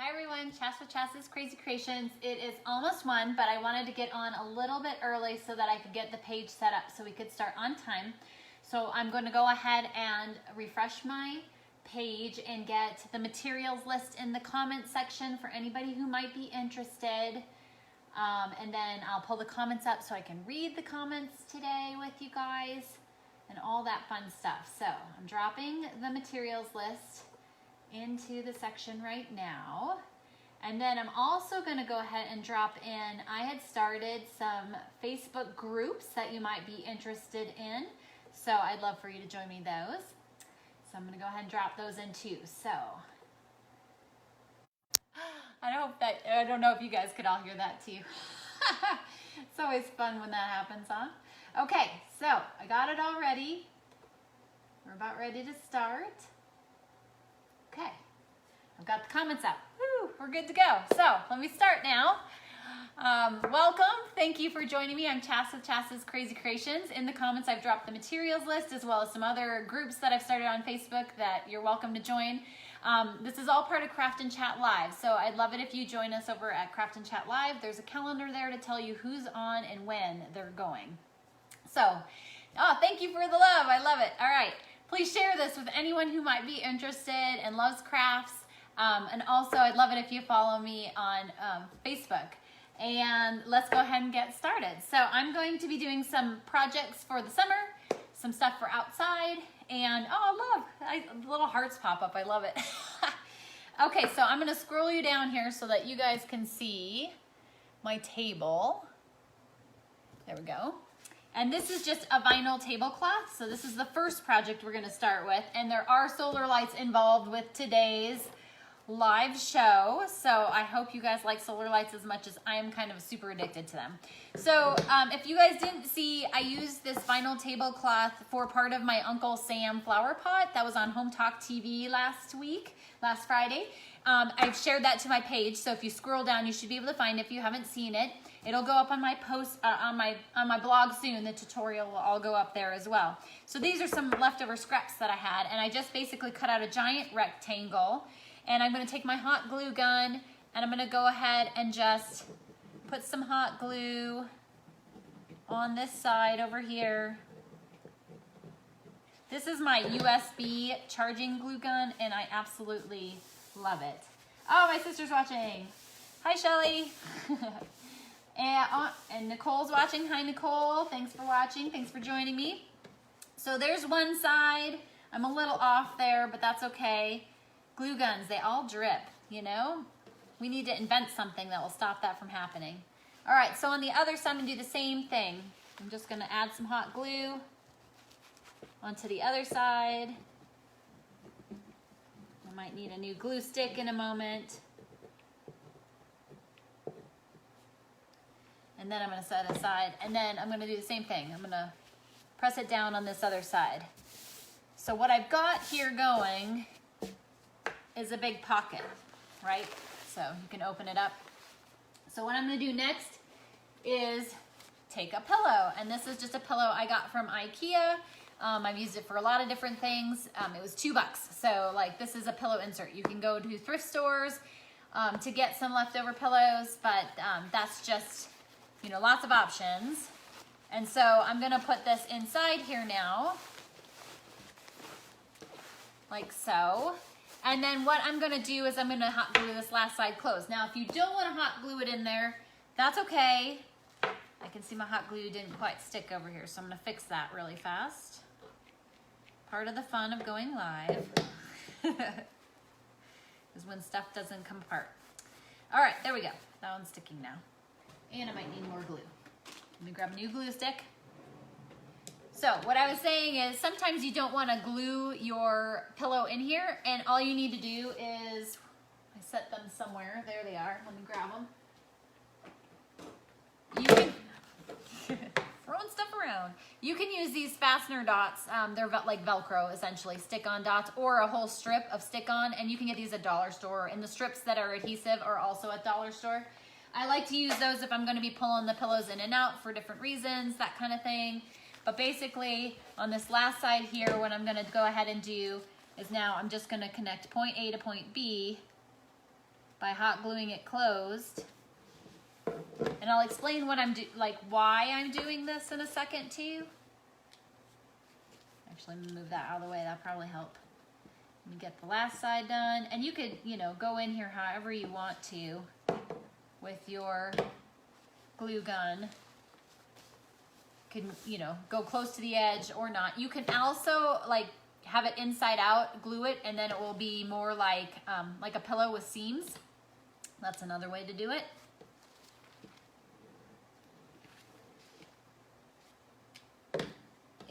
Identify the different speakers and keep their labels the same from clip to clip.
Speaker 1: Hi everyone, Chas with Chas's Crazy Creations. It is almost 1, but I wanted to get on a little bit early so that I could get the page set up so we could start on time. So I'm going to go ahead and refresh my page and get the materials list in the comment section for anybody who might be interested. And then I'll pull the comments up so I can read the comments today with you guys and all that fun stuff. So I'm dropping the materials list into the section right now. And then I'm also going to go ahead and drop in, I had started some Facebook groups that you might be interested in. So I'd love for you to join me those. So I'm going to go ahead and drop those in too. So I don't know if you guys could all hear that too. It's always fun when that happens, huh? Okay, so I got it all ready. We're about ready to start. Okay, I've got the comments up. Woo, we're good to go. So let me start now. Welcome, thank you for joining me. I'm Chas with Chas's Crazy Creations. In the comments, I've dropped the materials list as well as some other groups that I've started on Facebook that you're welcome to join. This is all part of Craft and Chat Live, so I'd love it if you join us over at Craft and Chat Live. There's a calendar there to tell you who's on and when they're going. So, thank you for the love. I love it. All right. Please share this with anyone who might be interested and loves crafts. And also, I'd love it if you follow me on Facebook. And let's go ahead and get started. So I'm going to be doing some projects for the summer, some stuff for outside, and little hearts pop up. I love it. Okay, so I'm going to scroll you down here so that you guys can see my table. There we go. And this is just a vinyl tablecloth. So this is the first project we're going to start with. And there are solar lights involved with today's live show. So I hope you guys like solar lights as much as I am kind of super addicted to them. So if you guys didn't see, I used this vinyl tablecloth for part of my Uncle Sam flower pot that was on Home Talk TV last Friday. I've shared that to my page. So if you scroll down, you should be able to find it if you haven't seen it. It'll go up on my post on my blog soon. The tutorial will all go up there as well. So these are some leftover scraps that I had, and I just basically cut out a giant rectangle, and I'm going to take my hot glue gun and I'm going to go ahead and just put some hot glue on this side over here. This is my USB charging glue gun, and I absolutely love it. Oh, my sister's watching. Hi, Shelly. And Nicole's watching. Hi, Nicole. Thanks for watching. Thanks for joining me. So there's one side. I'm a little off there, but that's okay. Glue guns, they all drip, you know? We need to invent something that will stop that from happening. All right, so on the other side, I'm going to do the same thing. I'm just going to add some hot glue onto the other side. I might need a new glue stick in a moment. And then I'm going to set it aside, and then I'm going to do the same thing. I'm going to press it down on this other side. So what I've got here going is a big pocket, right? So you can open it up. So what I'm going to do next is take a pillow, and this is just a pillow I got from IKEA. I've used it for a lot of different things. It was $2. So like this is a pillow insert. You can go to thrift stores to get some leftover pillows, but that's just, you know, lots of options. And so I'm going to put this inside here now, like so. And then what I'm going to do is I'm going to hot glue this last side closed. Now, if you don't want to hot glue it in there, that's okay. I can see my hot glue didn't quite stick over here, so I'm going to fix that really fast. Part of the fun of going live is when stuff doesn't come apart. All right, there we go. That one's sticking now. And I might need more glue. Let me grab a new glue stick. So what I was saying is sometimes you don't want to glue your pillow in here, and all you need to do is, I set them somewhere. There they are. Let me grab them. You can, throwing stuff around. You can use these fastener dots. They're like Velcro, essentially, stick-on dots, or a whole strip of stick-on, and you can get these at dollar store. And the strips that are adhesive are also at dollar store. I like to use those if I'm going to be pulling the pillows in and out for different reasons, that kind of thing. But basically, on this last side here, what I'm going to go ahead and do is now I'm just going to connect point A to point B by hot gluing it closed. And I'll explain what why I'm doing this in a second too. Actually, let me move that out of the way. That'll probably help. Let me get the last side done. And you could, go in here however you want to with your glue gun. You can, go close to the edge or not. You can also have it inside out, glue it, and then it will be more like a pillow with seams. That's another way to do it.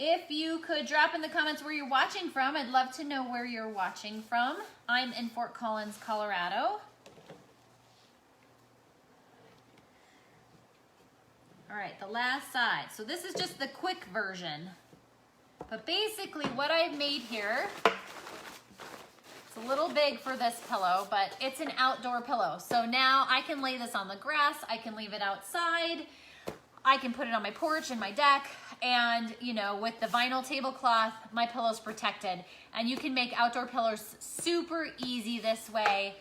Speaker 1: If you could drop in the comments where you're watching from, I'd love to know where you're watching from. I'm in Fort Collins, Colorado. All right, the last side. So this is just the quick version. But basically what I've made here, it's a little big for this pillow, but it's an outdoor pillow. So now I can lay this on the grass, I can leave it outside, I can put it on my porch and my deck, and with the vinyl tablecloth, my pillow's protected. And you can make outdoor pillows super easy this way.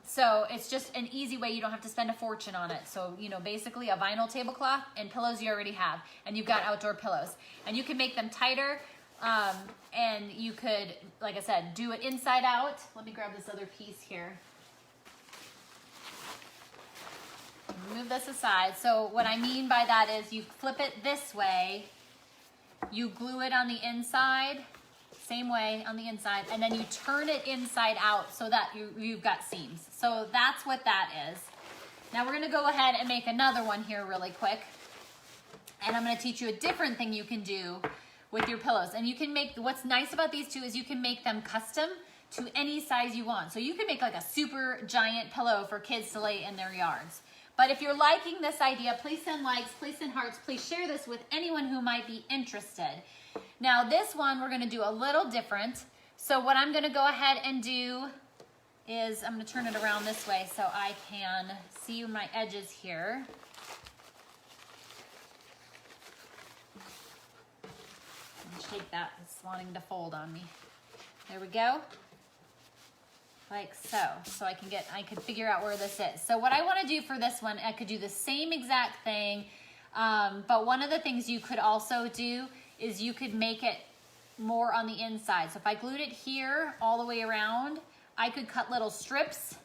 Speaker 1: So it's just an easy way. You don't have to spend a fortune on it. So, basically a vinyl tablecloth and pillows you already have, and you've got outdoor pillows. And you can make them tighter, and you could, like I said, do it inside out. Let me grab this other piece here. Move this aside. So what I mean by that is you flip it this way, you glue it on the inside, same way on the inside, and then you turn it inside out so that you've got seams. So that's what that is. Now we're gonna go ahead and make another one here really quick. And I'm gonna teach you a different thing you can do with your pillows. And you can make, what's nice about these two is you can make them custom to any size you want. So you can make like a super giant pillow for kids to lay in their yards. But if you're liking this idea, please send likes, please send hearts, please share this with anyone who might be interested. Now this one we're gonna do a little different. So what I'm gonna go ahead and do is I'm gonna turn it around this way so I can see my edges here. Shake that, it's wanting to fold on me. There we go. Like so. So I can figure out where this is. So what I want to do for this one, I could do the same exact thing, but one of the things you could also do is you could make it more on the inside. So if I glued it here all the way around, I could cut little strips,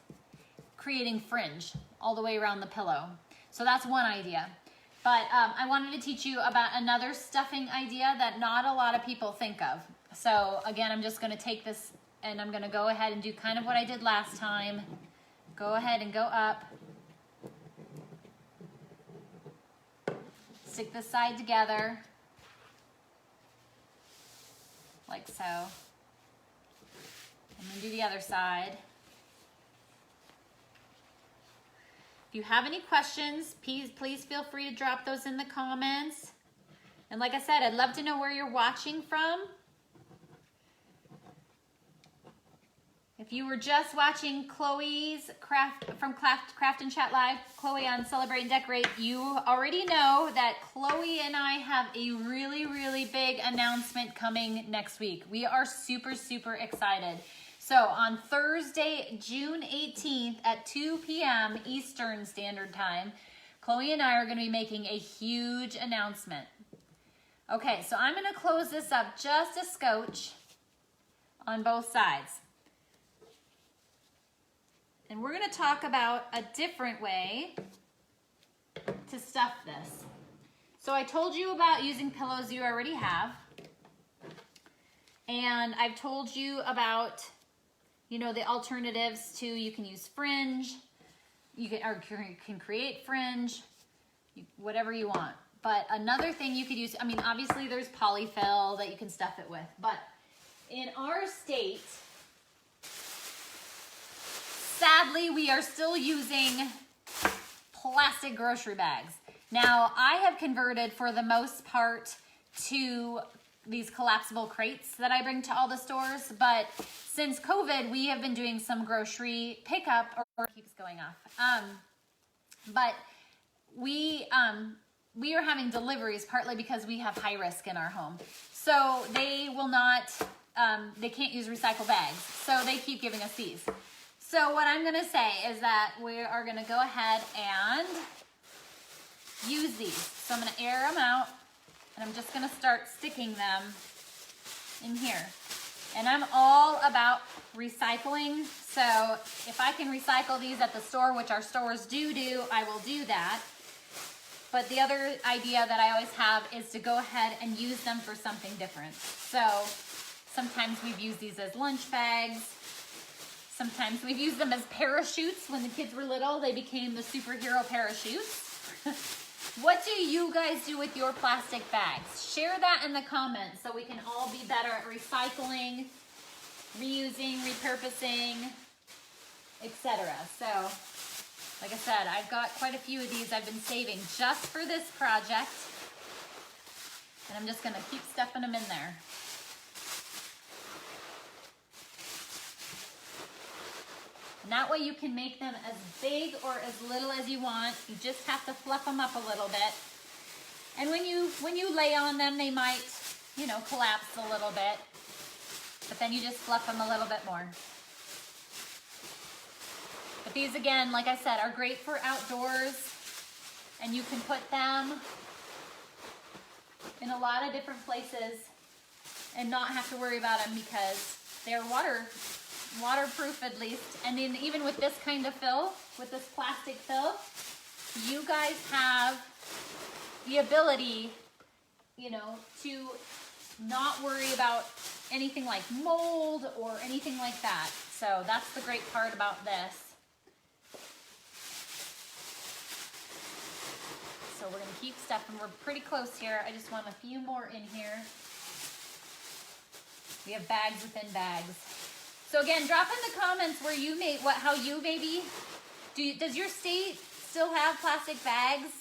Speaker 1: creating fringe all the way around the pillow. So that's one idea. But I wanted to teach you about another stuffing idea that not a lot of people think of. So again, I'm just going to take this and I'm going to go ahead and do kind of what I did last time. Go ahead and go up. Stick this side together. Like so. I'm going to do the other side. If you have any questions, please feel free to drop those in the comments. And like I said, I'd love to know where you're watching from. If you were just watching Chloe's Craft and Chat Live, Chloe on Celebrate and Decorate, you already know that Chloe and I have a really, really big announcement coming next week. We are super, super excited. So on Thursday, June 18th at 2 p.m. Eastern Standard Time, Chloe and I are going to be making a huge announcement. Okay, so I'm going to close this up just a scotch on both sides. And we're going to talk about a different way to stuff this. So I told you about using pillows you already have. And I've told you about, the alternatives to, you can use fringe, you can create fringe, whatever you want. But another thing you could use, obviously there's polyfill that you can stuff it with. But in our state, sadly, we are still using plastic grocery bags. Now, I have converted for the most part to these collapsible crates that I bring to all the stores, but since COVID, we have been doing some grocery pickup, or it keeps going off. But we are having deliveries partly because we have high risk in our home. So they will not, they can't use recycle bags. So they keep giving us these. So what I'm gonna say is that we are gonna go ahead and use these. So I'm gonna air them out and I'm just gonna start sticking them in here. And I'm all about recycling. So if I can recycle these at the store, which our stores do, I will do that. But the other idea that I always have is to go ahead and use them for something different. So sometimes we've used these as lunch bags. Sometimes we've used them as parachutes. When the kids were little, they became the superhero parachutes. What do you guys do with your plastic bags? Share that in the comments so we can all be better at recycling, reusing, repurposing, etc. So, like I said, I've got quite a few of these I've been saving just for this project. And I'm just gonna keep stuffing them in there. And that way you can make them as big or as little as you want. You just have to fluff them up a little bit. And when you lay on them, they might, you know, collapse a little bit. But then you just fluff them a little bit more. But these, again, like I said, are great for outdoors. And you can put them in a lot of different places and not have to worry about them because they're waterproof at least. And then even with this kind of fill, with this plastic fill, you guys have the ability, you know, to not worry about anything like mold or anything like that. So that's the great part about this. So we're gonna keep stuffing. We're pretty close here. I just want a few more in here. We have bags within bags. So again, drop in the comments where you made how you maybe does your state still have plastic bags?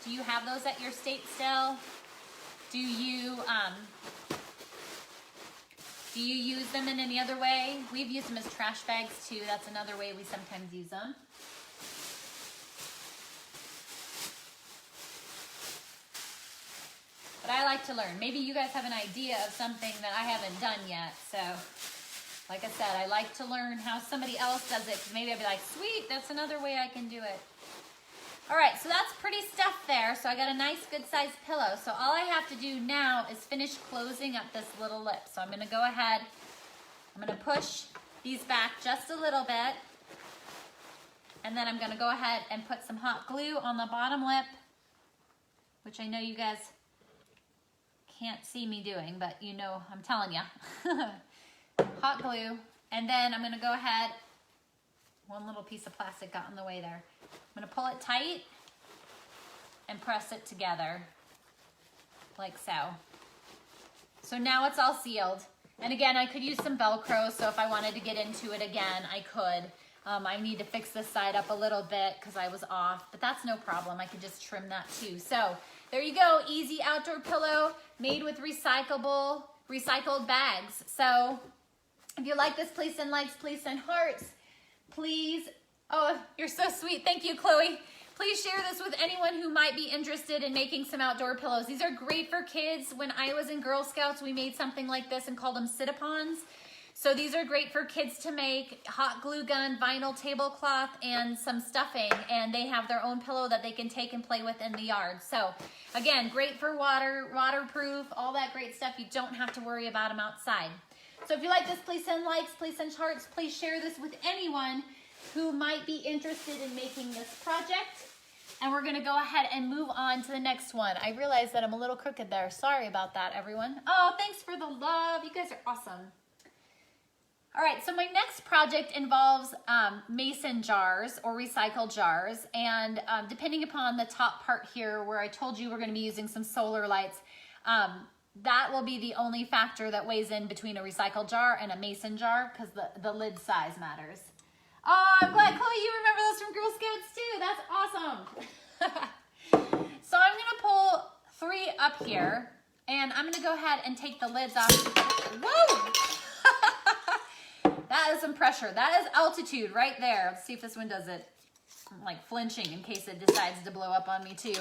Speaker 1: Do you have those at your state still? Do you use them in any other way? We've used them as trash bags too. That's another way we sometimes use them. But I like to learn. Maybe you guys have an idea of something that I haven't done yet. So, like I said, I like to learn how somebody else does it. Because maybe I'll be like, sweet, that's another way I can do it. All right, so that's pretty stuff there. So I got a nice, good-sized pillow. So all I have to do now is finish closing up this little lip. So I'm going to go ahead. I'm going to push these back just a little bit. And then I'm going to go ahead and put some hot glue on the bottom lip, which I know you guys can't see me doing, but you know, I'm telling you. Hot glue. And then I'm going to go ahead. One little piece of plastic got in the way there. I'm going to pull it tight and press it together like so. So now it's all sealed. And again, I could use some Velcro, so if I wanted to get into it again, I could. I need to fix this side up a little bit because I was off, but that's no problem. I could just trim that too. So there you go, easy outdoor pillow made with recycled bags. So if you like this, please send likes, please send hearts. Please, oh, you're so sweet. Thank you, Chloe. Please share this with anyone who might be interested in making some outdoor pillows. These are great for kids. When I was in Girl Scouts, we made something like this and called them sit-a-pons. So these are great for kids to make. Hot glue gun, vinyl tablecloth, and some stuffing. And they have their own pillow that they can take and play with in the yard. So again, great for waterproof, all that great stuff. You don't have to worry about them outside. So if you like this, please send likes, please send hearts, please share this with anyone who might be interested in making this project. And we're gonna go ahead and move on to the next one. I realize that I'm a little crooked there. Sorry about that, everyone. Oh, thanks for the love. You guys are awesome. All right, so my next project involves mason jars or recycled jars. And depending upon the top part here where I told you we're gonna be using some solar lights, that will be the only factor that weighs in between a recycled jar and a mason jar because the lid size matters. Oh, I'm glad, Chloe, you remember those from Girl Scouts too. That's awesome. So I'm gonna pull 3 up here and I'm gonna go ahead and take the lids off. Whoa! That is some pressure. That is altitude right there. Let's see if this one does it. I'm like flinching in case it decides to blow up on me too.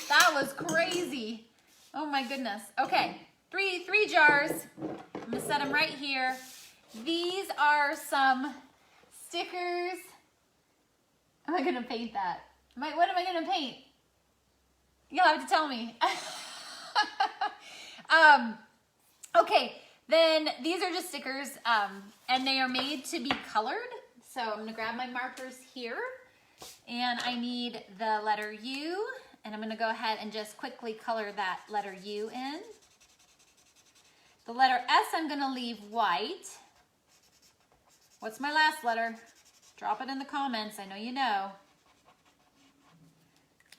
Speaker 1: That was crazy. Oh my goodness. Okay, three jars. I'm gonna set them right here. These are some stickers. Am I gonna paint that? What am I gonna paint? You'll have to tell me. Okay, then these are just stickers, and they are made to be colored. So I'm gonna grab my markers here, and I need the letter U, and I'm gonna go ahead and just quickly color that letter U in. The letter S I'm gonna leave white. What's my last letter? Drop it in the comments, I know you know.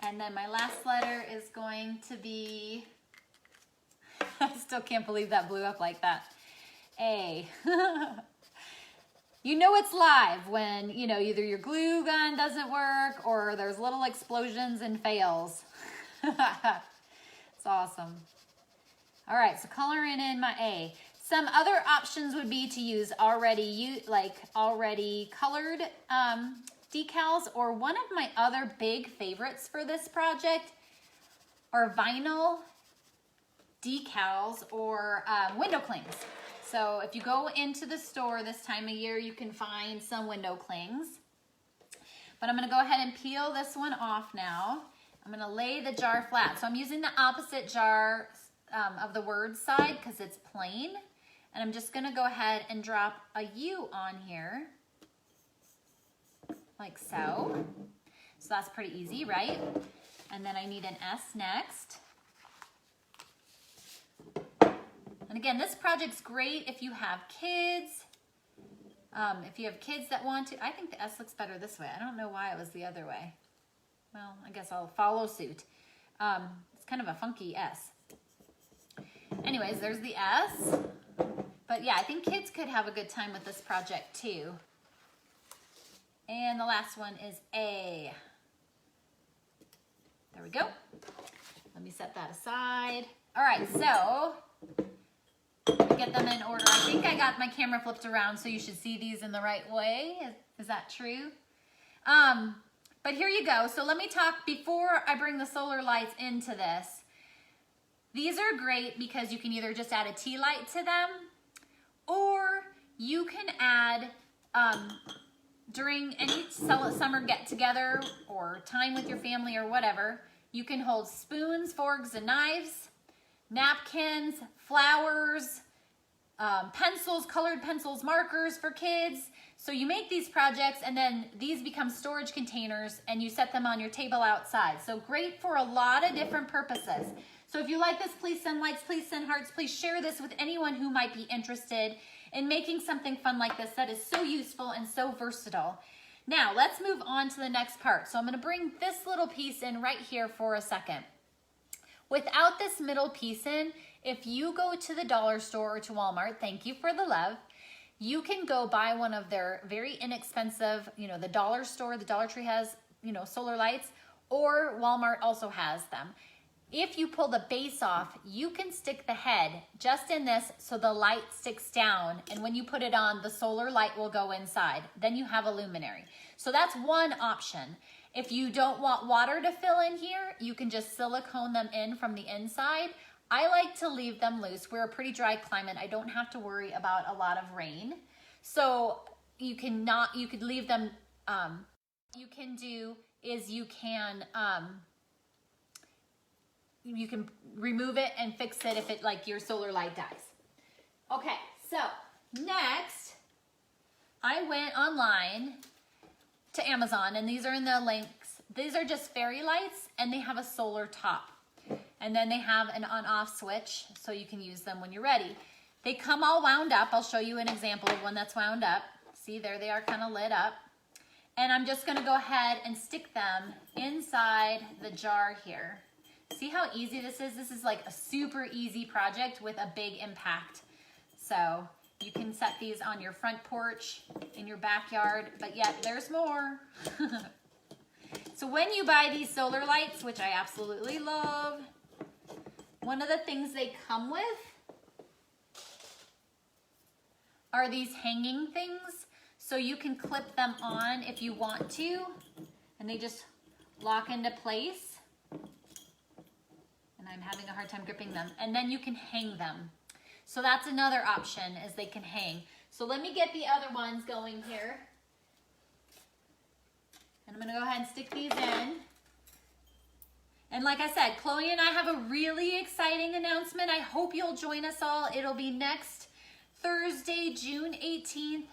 Speaker 1: And then my last letter is going to be, I still can't believe that blew up like that. A. You know it's live when, you know, either your glue gun doesn't work or there's little explosions and fails. It's awesome. All right, so coloring in my A. Some other options would be to use already colored decals, or one of my other big favorites for this project are vinyl decals or window clings. So if you go into the store this time of year, you can find some window clings. But I'm gonna go ahead and peel this one off now. I'm gonna lay the jar flat. So I'm using the opposite jar of the word side because it's plain. And I'm just gonna go ahead and drop a U on here, like so. So that's pretty easy, right? And then I need an S next. And again, this project's great if you have kids. If you have kids that want to, I think the S looks better this way. I don't know why it was the other way. Well, I guess I'll follow suit. It's kind of a funky S. Anyways, there's the S. But yeah, I think kids could have a good time with this project too. And the last one is A. There we go. Let me set that aside. All right, so get them in order. I think I got my camera flipped around, so you should see these in the right way. Is that true? But here you go. So let me talk before I bring the solar lights into this. These are great because you can either just add a tea light to them, or you can add, during any summer get-together or time with your family or whatever, you can hold spoons, forks, and knives, napkins, flowers, pencils, colored pencils, markers for kids. So you make these projects and then these become storage containers and you set them on your table outside. So great for a lot of different purposes. So if you like this, please send likes, please send hearts, please share this with anyone who might be interested in making something fun like this that is so useful and so versatile. Now let's move on to the next part. So I'm gonna bring this little piece in right here for a second. Without this middle piece in, if you go to the dollar store or to Walmart, thank you for the love, you can go buy one of their very inexpensive, you know, the dollar store, the Dollar Tree has, you know, solar lights, or Walmart also has them. If you pull the base off, you can stick the head just in this so the light sticks down, and when you put it on, the solar light will go inside. Then you have a luminary. So that's one option. If you don't want water to fill in here, you can just silicone them in from the inside. I like to leave them loose. We're a pretty dry climate. I don't have to worry about a lot of rain. So you could leave them, you can do is you can remove it and fix it if it, like, your solar light dies. Okay, so next I went online to Amazon, and these are in the links. These are just fairy lights, and they have a solar top. And then they have an on-off switch, so you can use them when you're ready. They come all wound up. I'll show you an example of one that's wound up. See, there they are, kind of lit up. And I'm just gonna go ahead and stick them inside the jar here. See how easy this is? This is like a super easy project with a big impact. So you can set these on your front porch, in your backyard, but yet there's more. So when you buy these solar lights, which I absolutely love, one of the things they come with are these hanging things. So you can clip them on if you want to, and they just lock into place. And I'm having a hard time gripping them. And then you can hang them. So that's another option, is they can hang. So let me get the other ones going here. gonna go ahead and stick these in. And like I said, Chloe and I have a really exciting announcement. I hope you'll join us all. It'll be next Thursday, June 18th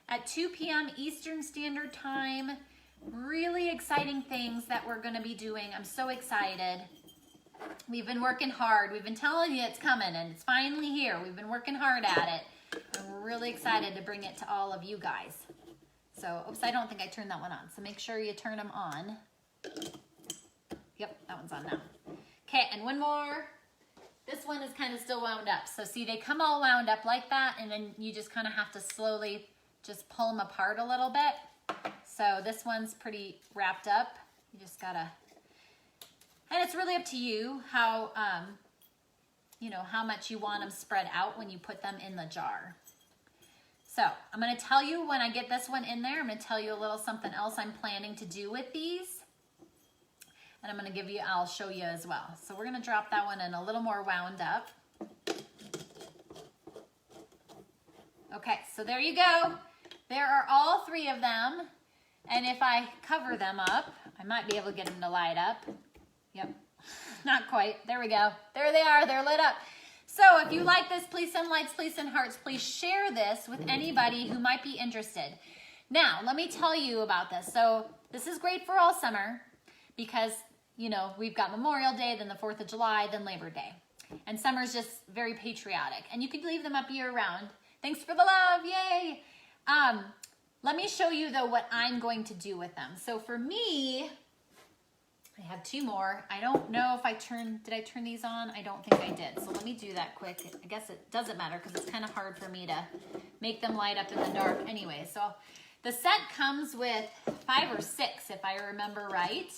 Speaker 1: at 2 p.m. Eastern Standard Time. Really exciting things that we're gonna be doing. I'm so excited. We've been working hard. We've been telling you it's coming and it's finally here. We've been working hard at it. And we're really excited to bring it to all of you guys. So, oops, I don't think I turned that one on. So make sure you turn them on. Yep, that one's on now. Okay, and one more. This one is kind of still wound up. So see, they come all wound up like that, and then you just kind of have to slowly just pull them apart a little bit. So this one's pretty wrapped up. You just gotta, and it's really up to you how, you know, how much you want them spread out when you put them in the jar. So I'm gonna tell you when I get this one in there, I'm gonna tell you a little something else I'm planning to do with these. And I'm gonna give you, I'll show you as well. So we're gonna drop that one in a little more wound up. Okay, so there you go. There are all three of them. And if I cover them up, I might be able to get them to light up. Yep, not quite. There we go. There they are, they're lit up. So if you like this, please send likes, please send hearts, please share this with anybody who might be interested. Now, let me tell you about this. So this is great for all summer because, you know, we've got Memorial Day, then the 4th of July, then Labor Day. And summer's just very patriotic. And you could leave them up year round. Thanks for the love, yay! Let me show you though what I'm going to do with them. So for me, I have two more. I don't know if did I turn these on? I don't think I did. So let me do that quick. I guess it doesn't matter because it's kind of hard for me to make them light up in the dark anyway. So the set comes with 5 or 6 if I remember right.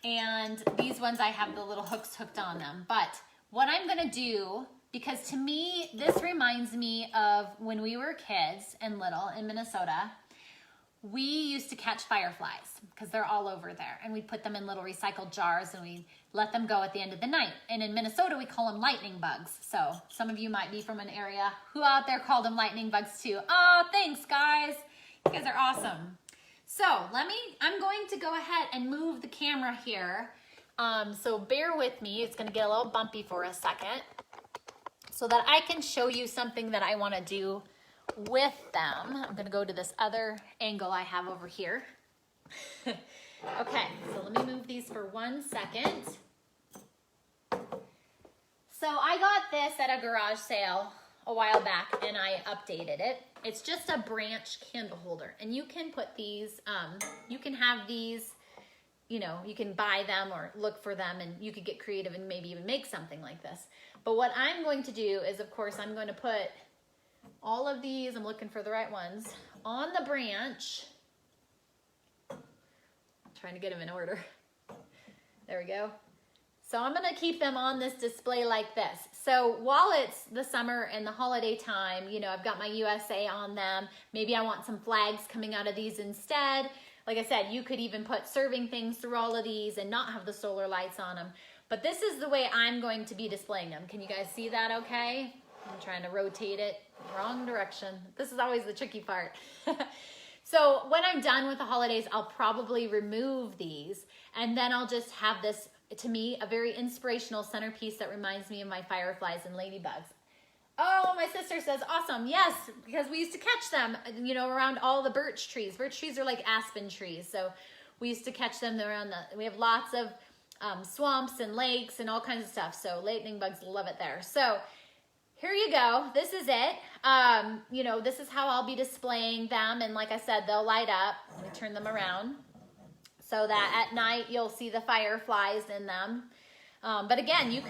Speaker 1: And these ones I have the little hooks hooked on them. But what I'm gonna do, because to me, this reminds me of when we were kids and little in Minnesota, we used to catch fireflies because they're all over there. And we put them in little recycled jars and we let them go at the end of the night. And in Minnesota, we call them lightning bugs. So some of you might be from an area who out there called them lightning bugs too. Oh, thanks guys. You guys are awesome. So I'm going to go ahead and move the camera here. So bear with me. It's gonna get a little bumpy for a second so that I can show you something that I wanna do with them. I'm gonna go to this other angle I have over here. Okay, so let me move these for 1 second. So I got this at a garage sale a while back and I updated it. It's just a branch candle holder and you can put these, you can have these, you know, you can buy them or look for them and you could get creative and maybe even make something like this. But what I'm going to do is, of course, I'm going to put all of these, I'm looking for the right ones, on the branch. I'm trying to get them in order. There we go. So I'm gonna keep them on this display like this. So while it's the summer and the holiday time, you know, I've got my USA on them. Maybe I want some flags coming out of these instead. Like I said, you could even put serving things through all of these and not have the solar lights on them. But this is the way I'm going to be displaying them. Can you guys see that okay? I'm trying to rotate it wrong direction. This is always the tricky part. So when I'm done with the holidays, I'll probably remove these and then I'll just have this, to me, a very inspirational centerpiece that reminds me of my fireflies and ladybugs. Oh, my sister says, awesome. Yes, because we used to catch them, you know, around all the birch trees. Birch trees are like aspen trees. So we used to catch them around we have lots of swamps and lakes and all kinds of stuff. So lightning bugs love it there. So here you go. This is it. You know, this is how I'll be displaying them. And like I said, they'll light up. Let me turn them around so that at night you'll see the fireflies in them. But again, you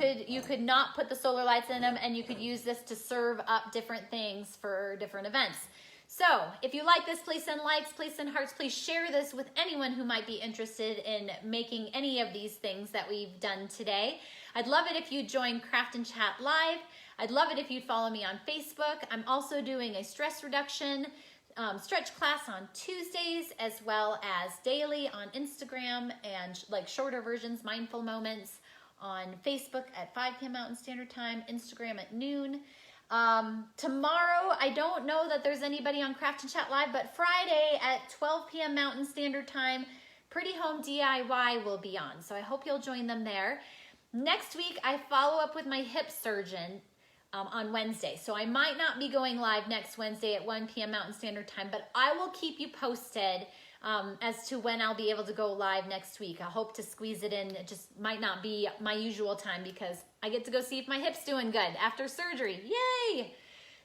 Speaker 1: could not put the solar lights in them and you could use this to serve up different things for different events. So if you like this, please send likes, please send hearts, please share this with anyone who might be interested in making any of these things that we've done today. I'd love it if you'd join Craft and Chat Live. I'd love it if you'd follow me on Facebook. I'm also doing a stress reduction stretch class on Tuesdays as well as daily on Instagram and like shorter versions, mindful moments on Facebook at 5 p.m. Mountain Standard Time, Instagram at noon. Tomorrow, I don't know that there's anybody on Craft and Chat Live, but Friday at 12 p.m. Mountain Standard Time, Pretty Home DIY will be on. So I hope you'll join them there. Next week, I follow up with my hip surgeon on Wednesday. So I might not be going live next Wednesday at 1 p.m. Mountain Standard Time, but I will keep you posted as to when I'll be able to go live next week. I hope to squeeze it in. It just might not be my usual time because I get to go see if my hip's doing good after surgery. Yay!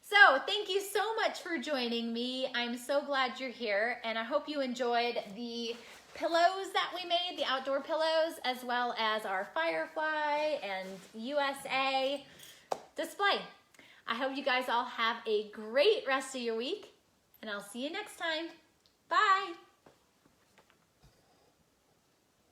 Speaker 1: So thank you so much for joining me. I'm so glad you're here, and I hope you enjoyed the pillows that we made, the outdoor pillows, as well as our Firefly and USA display. I hope you guys all have a great rest of your week, and I'll see you next time. Bye.